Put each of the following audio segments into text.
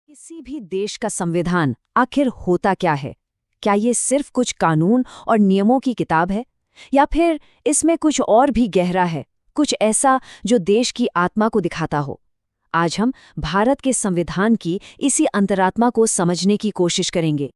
किसी भी देश का संविधान आखिर होता क्या है? क्या ये सिर्फ कुछ कानून और नियमों की किताब है, या फिर इसमें कुछ और भी गहरा है, कुछ ऐसा जो देश की आत्मा को दिखाता हो? आज हम भारत के संविधान की इसी अंतरात्मा को समझने की कोशिश करेंगे।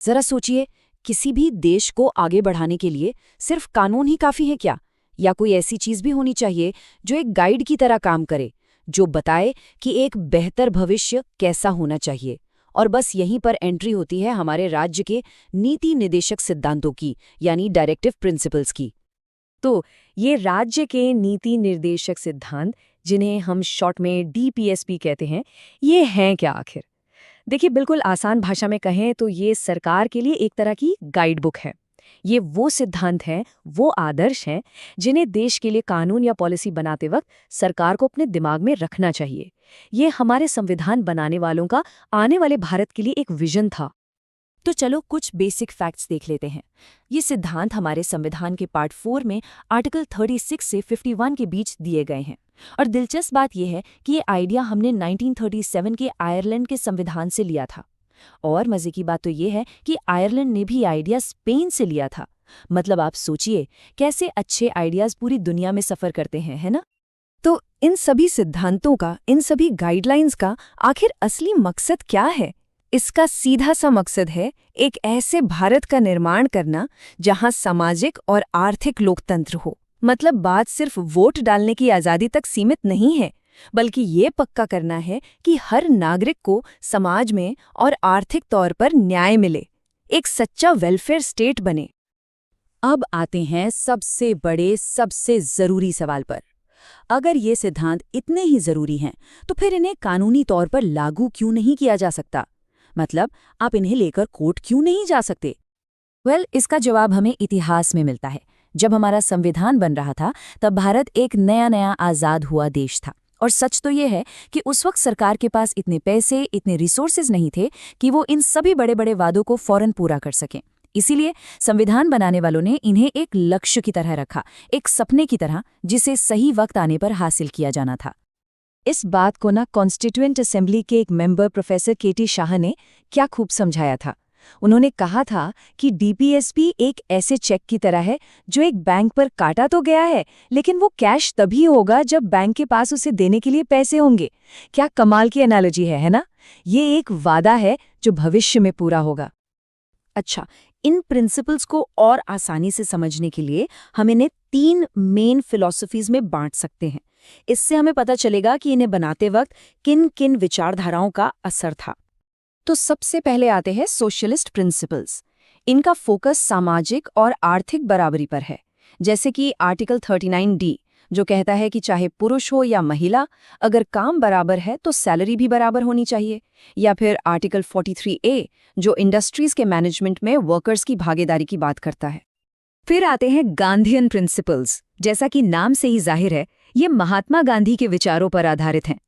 जरा सोचिए, किसी भी देश को आगे बढ़ाने के लिए सिर्फ कानून ही काफी है क्या? या कोई ऐसी चीज भी होनी चाहिए जो एक गाइड की तरह काम करे, जो बताए कि एक बेहतर भविष्य कैसा होना चाहिए। और बस यहीं पर एंट्री होती है हमारे राज्य के नीति निर्देशक सिद्धांतों की, यानी डायरेक्टिव प्रिंसिपल्स की। तो ये राज्य के नीति निर्देशक सिद्धांत, जिन्हें हम शॉर्ट में डीपीएसपी कहते हैं, ये हैं क्या आखिर? देखिए, बिल्कुल आसान भाषा में कहें तो ये सरकार के लिए एक तरह की गाइड बुक है। ये वो सिद्धांत हैं, वो आदर्श हैं जिन्हें देश के लिए कानून या पॉलिसी बनाते वक्त सरकार को अपने दिमाग में रखना चाहिए। ये हमारे संविधान बनाने वालों का आने वाले भारत के लिए एक विजन था। तो चलो कुछ बेसिक फैक्ट्स देख लेते हैं। ये सिद्धांत हमारे संविधान के पार्ट 4 में आर्टिकल 36 से 51 के बीच दिए गए हैं। और दिलचस्प बात यह है कि ये आइडिया हमने 1937 के आयरलैंड के संविधान से लिया था। और मजे की बात तो ये है कि आयरलैंड ने भी आइडिया स्पेन से लिया था। मतलब आप सोचिए, कैसे अच्छे आइडियाज पूरी दुनिया में सफर करते हैं, है ना? तो इन सभी सिद्धांतों का, इन सभी गाइडलाइंस का आखिर असली मकसद क्या है? इसका सीधा सा मकसद है एक ऐसे भारत का निर्माण करना जहां सामाजिक और आर्थिक लोकतंत्र हो। मतलब बात सिर्फ वोट डालने की आज़ादी तक सीमित नहीं है, बल्कि ये पक्का करना है कि हर नागरिक को समाज में और आर्थिक तौर पर न्याय मिले, एक सच्चा वेलफेयर स्टेट बने। अब आते हैं सबसे बड़े, सबसे जरूरी सवाल पर। अगर ये सिद्धांत इतने ही जरूरी हैं, तो फिर इन्हें कानूनी तौर पर लागू क्यों नहीं किया जा सकता? मतलब आप इन्हें लेकर कोर्ट क्यों नहीं जा सकते? इसका जवाब हमें इतिहास में मिलता है। जब हमारा संविधान बन रहा था, तब भारत एक नया आज़ाद हुआ देश था। और सच तो ये है कि उस वक्त सरकार के पास इतने पैसे, इतने रिसोर्सेज नहीं थे कि वो इन सभी बड़े बड़े वादों को फौरन पूरा कर सकें। इसीलिए संविधान बनाने वालों ने इन्हें एक लक्ष्य की तरह रखा, एक सपने की तरह, जिसे सही वक्त आने पर हासिल किया जाना था। इस बात को ना कॉन्स्टिट्यूएंट असेंबली के एक मेंबर प्रोफेसर केटी शाह ने क्या खूब समझाया था। उन्होंने कहा था कि डीपीएसपी एक ऐसे चेक की तरह है जो एक बैंक पर काटा तो गया है, लेकिन वो कैश तभी होगा जब बैंक के पास उसे देने के लिए पैसे होंगे। क्या कमाल की एनालॉजी है ना? ये एक वादा है जो भविष्य में पूरा होगा। अच्छा, इन प्रिंसिपल्स को और आसानी से समझने के लिए हम इन्हें 3 मेन फिलॉसफीज में बांट सकते हैं। इससे हमें पता चलेगा कि इन्हें बनाते वक्त किन किन विचारधाराओं का असर था। तो सबसे पहले आते हैं सोशलिस्ट प्रिंसिपल्स। इनका फोकस सामाजिक और आर्थिक बराबरी पर है। जैसे कि आर्टिकल 39D, जो कहता है कि चाहे पुरुष हो या महिला, अगर काम बराबर है तो सैलरी भी बराबर होनी चाहिए। या फिर आर्टिकल 43A, जो इंडस्ट्रीज के मैनेजमेंट में वर्कर्स की भागीदारी की बात करता है। फिर आते हैं गांधीयन प्रिंसिपल्स। जैसा कि नाम से ही जाहिर है, ये महात्मा गांधी के विचारों पर आधारित हैं।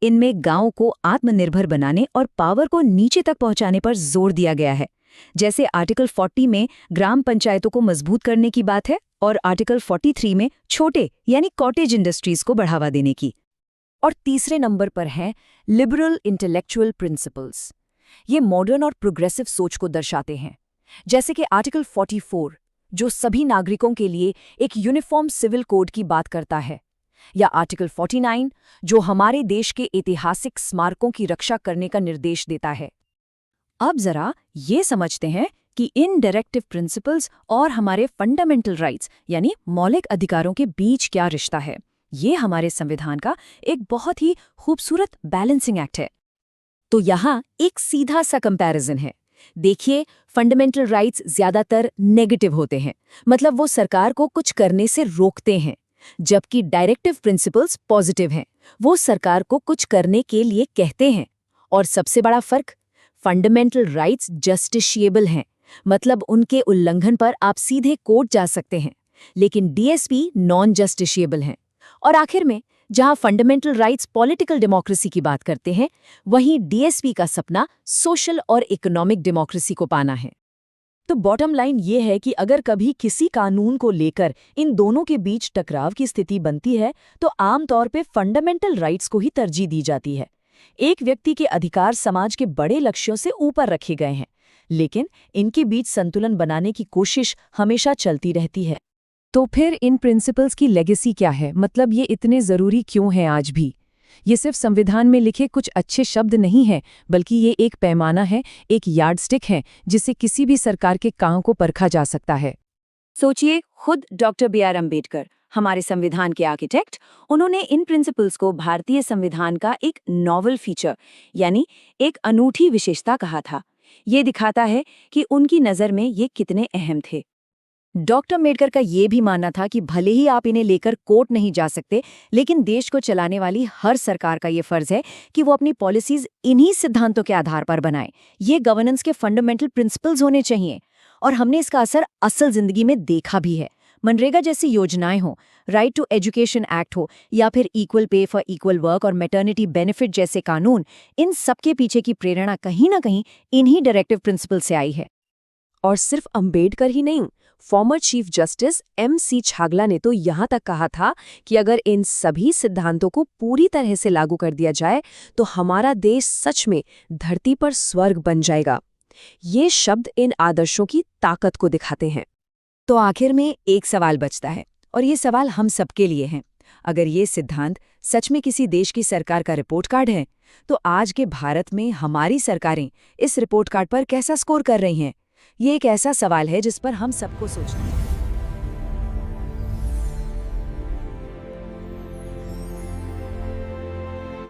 इनमें गांव को आत्मनिर्भर बनाने और पावर को नीचे तक पहुंचाने पर जोर दिया गया है। जैसे आर्टिकल 40 में ग्राम पंचायतों को मजबूत करने की बात है, और आर्टिकल 43 में छोटे यानी कॉटेज इंडस्ट्रीज को बढ़ावा देने की। और तीसरे नंबर पर हैं लिबरल इंटेलेक्चुअल प्रिंसिपल्स। ये मॉडर्न और प्रोग्रेसिव सोच को दर्शाते हैं। जैसे कि आर्टिकल 44, जो सभी नागरिकों के लिए एक यूनिफॉर्म सिविल कोड की बात करता है, या आर्टिकल 49, जो हमारे देश के ऐतिहासिक स्मारकों की रक्षा करने का निर्देश देता है। अब जरा ये समझते हैं कि इन डायरेक्टिव प्रिंसिपल्स और हमारे फंडामेंटल राइट्स यानी मौलिक अधिकारों के बीच क्या रिश्ता है। ये हमारे संविधान का एक बहुत ही खूबसूरत बैलेंसिंग एक्ट है। तो यहाँ एक सीधा सा कंपैरिजन है। देखिए, फंडामेंटल राइट्स ज्यादातर नेगेटिव होते हैं, मतलब वो सरकार को कुछ करने से रोकते हैं, जबकि डायरेक्टिव प्रिंसिपल्स पॉजिटिव हैं, वो सरकार को कुछ करने के लिए कहते हैं। और सबसे बड़ा फर्क, फंडामेंटल राइट्स जस्टिशिएबल हैं, मतलब उनके उल्लंघन पर आप सीधे कोर्ट जा सकते हैं, लेकिन डीएसपी नॉन जस्टिशिएबल हैं। और आखिर में, जहां फंडामेंटल राइट्स पॉलिटिकल डेमोक्रेसी की बात करते हैं, वहीं डीएसपी का सपना सोशल और इकोनॉमिक डेमोक्रेसी को पाना है। तो बॉटम लाइन ये है कि अगर कभी किसी कानून को लेकर इन दोनों के बीच टकराव की स्थिति बनती है, तो आमतौर पे फंडामेंटल राइट्स को ही तरजीह दी जाती है। एक व्यक्ति के अधिकार समाज के बड़े लक्ष्यों से ऊपर रखे गए हैं, लेकिन इनके बीच संतुलन बनाने की कोशिश हमेशा चलती रहती है। तो फिर इन प्रिंसिपल्स की लेगेसी क्या है? मतलब ये इतने ज़रूरी क्यों हैं आज भी? ये सिर्फ संविधान में लिखे कुछ अच्छे शब्द नहीं हैं, बल्कि ये एक पैमाना है, एक यार्डस्टिक है, जिससे किसी भी सरकार के काम को परखा जा सकता है। सोचिए, खुद डॉक्टर B.R. अम्बेडकर, हमारे संविधान के आर्किटेक्ट, उन्होंने इन प्रिंसिपल्स को भारतीय संविधान का एक नॉवल फीचर यानी एक अनूठी विशेषता कहा था। ये दिखाता है कि उनकी नज़र में ये कितने अहम थे। डॉक्टर अम्बेडकर का ये भी मानना था कि भले ही आप इन्हें लेकर कोर्ट नहीं जा सकते, लेकिन देश को चलाने वाली हर सरकार का ये फर्ज है कि वो अपनी पॉलिसीज इन्हीं सिद्धांतों के आधार पर बनाए। ये गवर्नेंस के फंडामेंटल प्रिंसिपल्स होने चाहिए, और हमने इसका असर असल जिंदगी में देखा भी है। मनरेगा जैसी योजनाएं हो, राइट टू एजुकेशन एक्ट हो, या फिर equal pay for equal work और मैटरनिटी बेनिफिट जैसे कानून, इन सबके पीछे की प्रेरणा कहीं ना कहीं इन्हीं डायरेक्टिव प्रिंसिपल से आई है। और सिर्फ अंबेडकर ही नहीं, former chief justice M.C. Chagla ने तो यहाँ तक कहा था कि अगर इन सभी सिद्धांतों को पूरी तरह से लागू कर दिया जाए तो हमारा देश सच में धरती पर स्वर्ग बन जाएगा। ये शब्द इन आदर्शों की ताकत को दिखाते हैं। तो आखिर में एक सवाल बचता है, और ये सवाल हम सबके लिए है। अगर ये सिद्धांत सच में किसी देश की सरकार का रिपोर्ट कार्ड है, तो आज के भारत में हमारी सरकारें इस रिपोर्ट कार्ड पर कैसा स्कोर कर रही हैं? ये एक ऐसा सवाल है जिस पर हम सबको सोचना है।